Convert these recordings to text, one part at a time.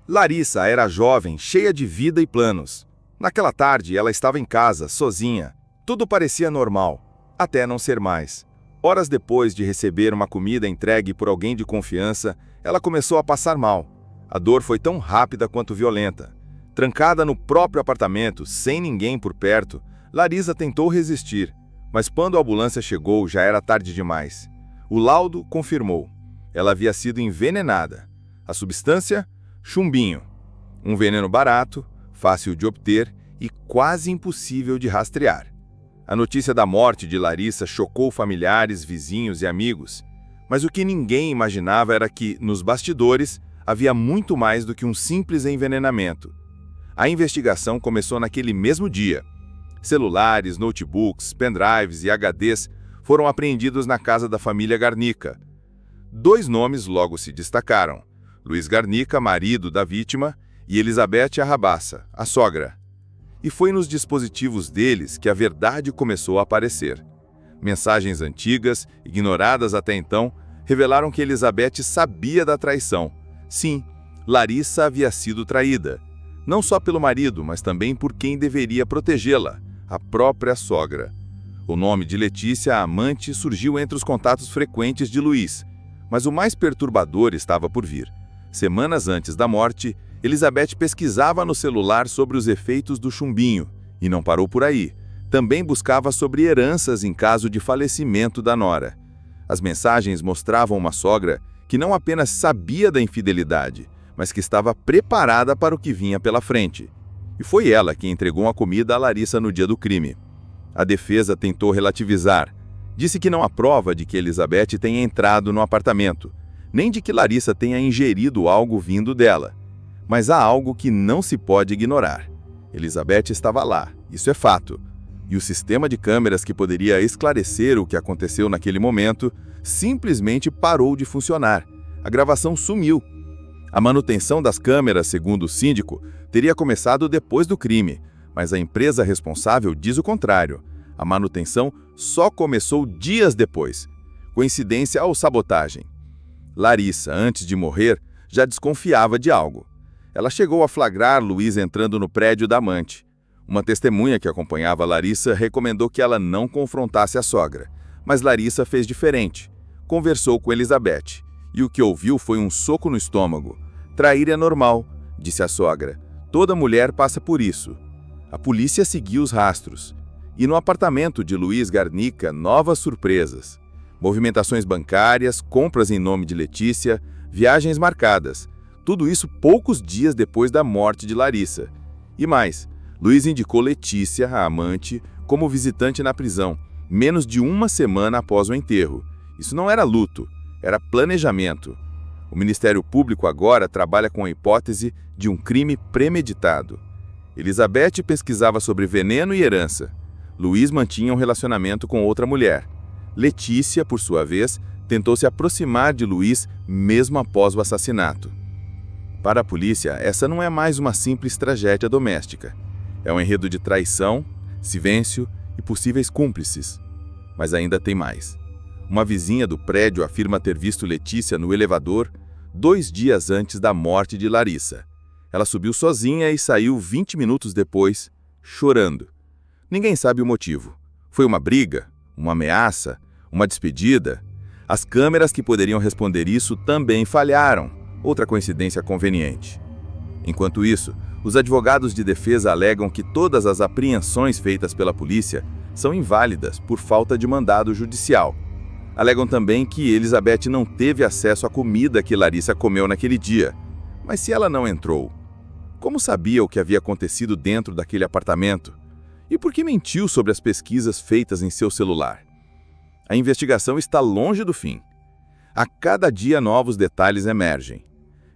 Larissa era jovem, cheia de vida e planos. Naquela tarde, ela estava em casa, sozinha. Tudo parecia normal, até não ser mais. Horas depois de receber uma comida entregue por alguém de confiança, ela começou a passar mal. A dor foi tão rápida quanto violenta. Trancada no próprio apartamento, sem ninguém por perto, Larissa tentou resistir, mas quando a ambulância chegou, já era tarde demais. O laudo confirmou. Ela havia sido envenenada. A substância? Chumbinho. Um veneno barato, fácil de obter e quase impossível de rastrear. A notícia da morte de Larissa chocou familiares, vizinhos e amigos. Mas o que ninguém imaginava era que, nos bastidores, havia muito mais do que um simples envenenamento. A investigação começou naquele mesmo dia. Celulares, notebooks, pendrives e HDs foram apreendidos na casa da família Garnica. 2 nomes logo se destacaram: Luiz Garnica, marido da vítima, e Elizabeth Arrabassa, a sogra. E foi nos dispositivos deles que a verdade começou a aparecer. Mensagens antigas, ignoradas até então, revelaram que Elizabeth sabia da traição. Sim, Larissa havia sido traída. Não só pelo marido, mas também por quem deveria protegê-la, a própria sogra. O nome de Letícia, a amante, surgiu entre os contatos frequentes de Luiz. Mas o mais perturbador estava por vir. Semanas antes da morte, Elizabeth pesquisava no celular sobre os efeitos do chumbinho. E não parou por aí. Também buscava sobre heranças em caso de falecimento da nora. As mensagens mostravam uma sogra que não apenas sabia da infidelidade, mas que estava preparada para o que vinha pela frente. E foi ela que entregou a comida a Larissa no dia do crime. A defesa tentou relativizar. Disse que não há prova de que Elizabeth tenha entrado no apartamento, nem de que Larissa tenha ingerido algo vindo dela. Mas há algo que não se pode ignorar. Elizabeth estava lá, isso é fato. E o sistema de câmeras que poderia esclarecer o que aconteceu naquele momento simplesmente parou de funcionar. A gravação sumiu. A manutenção das câmeras, segundo o síndico, teria começado depois do crime, mas a empresa responsável diz o contrário. A manutenção só começou dias depois. Coincidência ou sabotagem? Larissa, antes de morrer, já desconfiava de algo. Ela chegou a flagrar Luiz entrando no prédio da amante. Uma testemunha que acompanhava Larissa recomendou que ela não confrontasse a sogra, mas Larissa fez diferente. Conversou com Elizabeth, e o que ouviu foi um soco no estômago. Trair é normal, disse a sogra. Toda mulher passa por isso. A polícia seguiu os rastros. E no apartamento de Luiz Garnica, novas surpresas. Movimentações bancárias, compras em nome de Letícia, viagens marcadas. Tudo isso poucos dias depois da morte de Larissa. E mais, Luiz indicou Letícia, a amante, como visitante na prisão, menos de uma semana após o enterro. Isso não era luto, era planejamento. O Ministério Público agora trabalha com a hipótese de um crime premeditado. Elizabeth pesquisava sobre veneno e herança. Luiz mantinha um relacionamento com outra mulher. Letícia, por sua vez, tentou se aproximar de Luiz mesmo após o assassinato. Para a polícia, essa não é mais uma simples tragédia doméstica. É um enredo de traição, silêncio e possíveis cúmplices. Mas ainda tem mais. Uma vizinha do prédio afirma ter visto Letícia no elevador 2 dias antes da morte de Larissa. Ela subiu sozinha e saiu 20 minutos depois, chorando. Ninguém sabe o motivo. Foi uma briga? Uma ameaça? Uma despedida? As câmeras que poderiam responder isso também falharam. Outra coincidência conveniente. Enquanto isso, os advogados de defesa alegam que todas as apreensões feitas pela polícia são inválidas por falta de mandado judicial. Alegam também que Elizabeth não teve acesso à comida que Larissa comeu naquele dia. Mas se ela não entrou, como sabia o que havia acontecido dentro daquele apartamento? E por que mentiu sobre as pesquisas feitas em seu celular? A investigação está longe do fim. A cada dia novos detalhes emergem.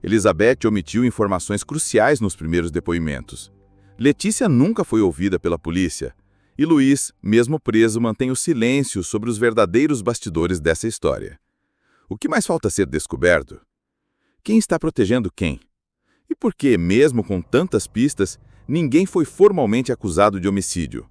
Elizabeth omitiu informações cruciais nos primeiros depoimentos. Letícia nunca foi ouvida pela polícia. E Luiz, mesmo preso, mantém o silêncio sobre os verdadeiros bastidores dessa história. O que mais falta ser descoberto? Quem está protegendo quem? E por que, mesmo com tantas pistas, ninguém foi formalmente acusado de homicídio?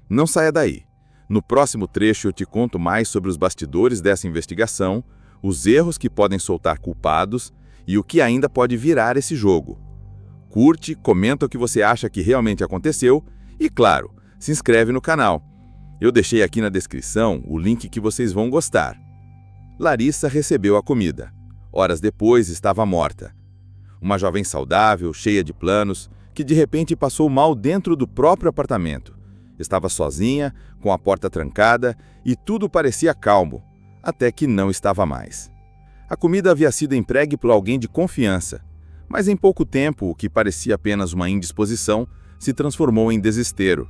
Não saia daí. No próximo trecho eu te conto mais sobre os bastidores dessa investigação, os erros que podem soltar culpados e o que ainda pode virar esse jogo. curte, comenta o que você acha que realmente aconteceu e, claro, se inscreve no canal. Eu deixei aqui na descrição o link que vocês vão gostar. Larissa recebeu a comida. Horas depois estava morta. Uma jovem saudável, cheia de planos, que de repente passou mal dentro do próprio apartamento. Estava sozinha, com a porta trancada e tudo parecia calmo, até que não estava mais. A comida havia sido entregue por alguém de confiança, mas em pouco tempo o que parecia apenas uma indisposição se transformou em desespero.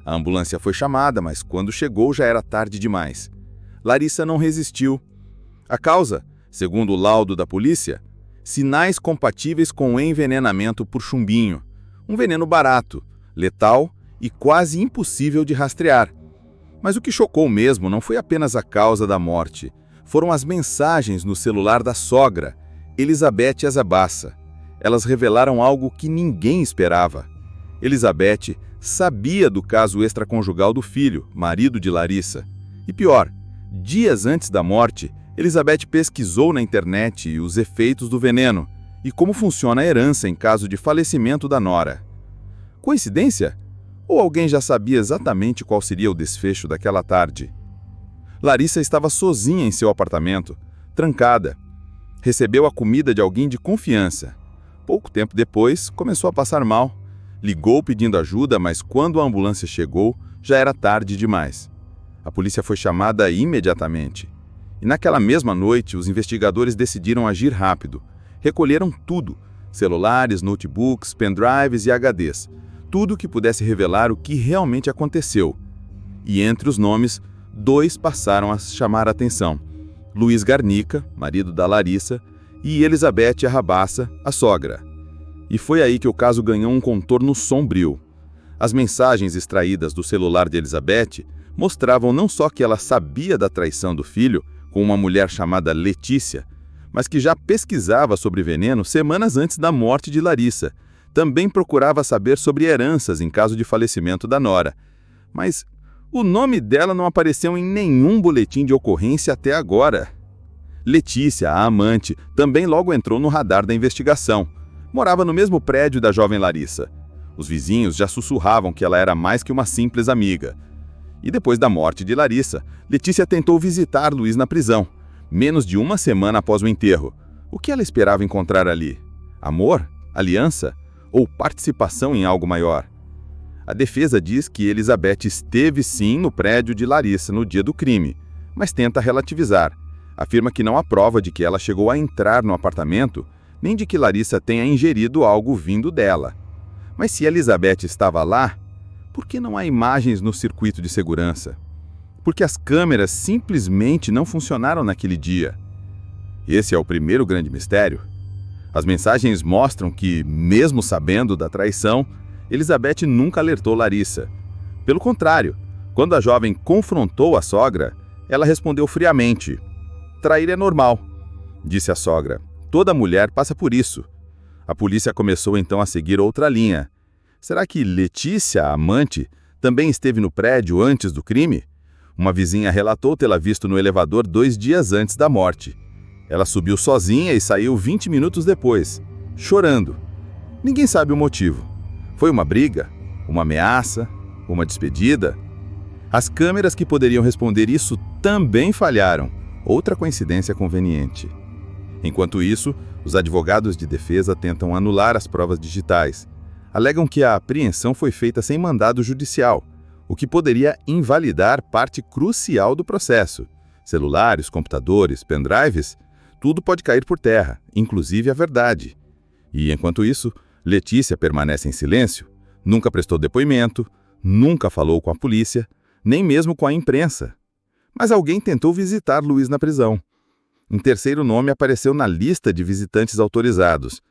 A ambulância foi chamada, mas quando chegou já era tarde demais. Larissa não resistiu. A causa, segundo o laudo da polícia, sinais compatíveis com o envenenamento por chumbinho, um veneno barato, letal e quase impossível de rastrear. Mas o que chocou mesmo não foi apenas a causa da morte, foram as mensagens no celular da sogra, Elizabeth Azabassa. Elas revelaram algo que ninguém esperava. Elizabeth sabia do caso extraconjugal do filho, marido de Larissa. E pior, dias antes da morte, Elizabeth pesquisou na internet os efeitos do veneno e como funciona a herança em caso de falecimento da nora. Coincidência? Ou alguém já sabia exatamente qual seria o desfecho daquela tarde? Larissa estava sozinha em seu apartamento, trancada. Recebeu a comida de alguém de confiança. Pouco tempo depois, começou a passar mal. Ligou pedindo ajuda, mas quando a ambulância chegou, já era tarde demais. A polícia foi chamada imediatamente. E naquela mesma noite, os investigadores decidiram agir rápido. Recolheram tudo: celulares, notebooks, pendrives e HDs. Tudo que pudesse revelar o que realmente aconteceu. E entre os nomes, 2 passaram a chamar a atenção: Luiz Garnica, marido da Larissa, e Elizabeth Azabassa, a sogra. E foi aí que o caso ganhou um contorno sombrio. As mensagens extraídas do celular de Elizabeth mostravam não só que ela sabia da traição do filho com uma mulher chamada Letícia, mas que já pesquisava sobre veneno semanas antes da morte de Larissa. Também procurava saber sobre heranças em caso de falecimento da nora. Mas o nome dela não apareceu em nenhum boletim de ocorrência até agora. Letícia, a amante, também logo entrou no radar da investigação. Morava no mesmo prédio da jovem Larissa. Os vizinhos já sussurravam que ela era mais que uma simples amiga. E depois da morte de Larissa, Letícia tentou visitar Luiz na prisão, menos de uma semana após o enterro. O que ela esperava encontrar ali? Amor? Aliança? Ou participação em algo maior? A defesa diz que Elizabeth esteve sim no prédio de Larissa no dia do crime, mas tenta relativizar. Afirma que não há prova de que ela chegou a entrar no apartamento, nem de que Larissa tenha ingerido algo vindo dela. Mas se Elizabeth estava lá, por que não há imagens no circuito de segurança? Porque as câmeras simplesmente não funcionaram naquele dia. Esse é o primeiro grande mistério. As mensagens mostram que, mesmo sabendo da traição, Elizabeth nunca alertou Larissa. Pelo contrário, quando a jovem confrontou a sogra, ela respondeu friamente: "Trair é normal", disse a sogra. "Toda mulher passa por isso." A polícia começou então a seguir outra linha. Será que Letícia, a amante, também esteve no prédio antes do crime? Uma vizinha relatou tê-la visto no elevador 2 dias antes da morte. Ela subiu sozinha e saiu 20 minutos depois, chorando. Ninguém sabe o motivo. Foi uma briga? Uma ameaça? Uma despedida? As câmeras que poderiam responder isso também falharam. Outra coincidência conveniente. Enquanto isso, os advogados de defesa tentam anular as provas digitais. Alegam que a apreensão foi feita sem mandado judicial, o que poderia invalidar parte crucial do processo. Celulares, computadores, pendrives, tudo pode cair por terra, inclusive a verdade. E, enquanto isso, Letícia permanece em silêncio, nunca prestou depoimento, nunca falou com a polícia, nem mesmo com a imprensa. Mas alguém tentou visitar Luiz na prisão. Um terceiro nome apareceu na lista de visitantes autorizados.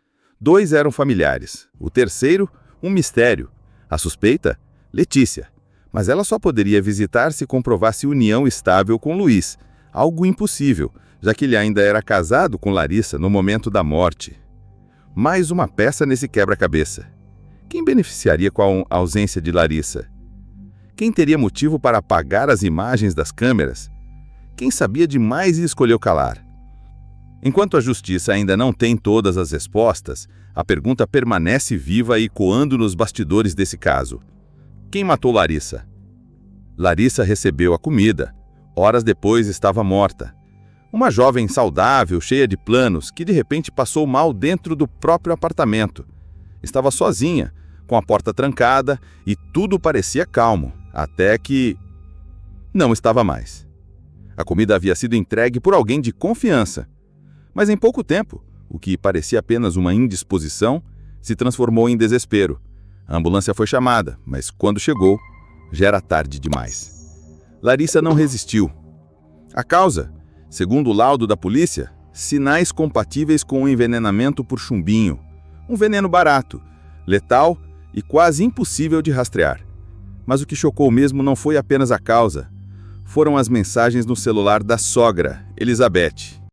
2 eram familiares. O terceiro, um mistério. A suspeita? Letícia. Mas ela só poderia visitar se comprovasse união estável com Luiz, algo impossível, já que ele ainda era casado com Larissa no momento da morte. Mais uma peça nesse quebra-cabeça. Quem beneficiaria com a ausência de Larissa? Quem teria motivo para apagar as imagens das câmeras? Quem sabia demais e escolheu calar? Enquanto a justiça ainda não tem todas as respostas, a pergunta permanece viva e ecoando nos bastidores desse caso. Quem matou Larissa? Larissa recebeu a comida. Horas depois estava morta. Uma jovem saudável, cheia de planos, que de repente passou mal dentro do próprio apartamento. Estava sozinha, com a porta trancada e tudo parecia calmo, até que... não estava mais. A comida havia sido entregue por alguém de confiança. Mas em pouco tempo, o que parecia apenas uma indisposição se transformou em desespero. A ambulância foi chamada, mas quando chegou, já era tarde demais. Larissa não resistiu. A causa, segundo o laudo da polícia, sinais compatíveis com o envenenamento por chumbinho. Um veneno barato, letal e quase impossível de rastrear. Mas o que chocou mesmo não foi apenas a causa. Foram as mensagens no celular da sogra, Elizabeth.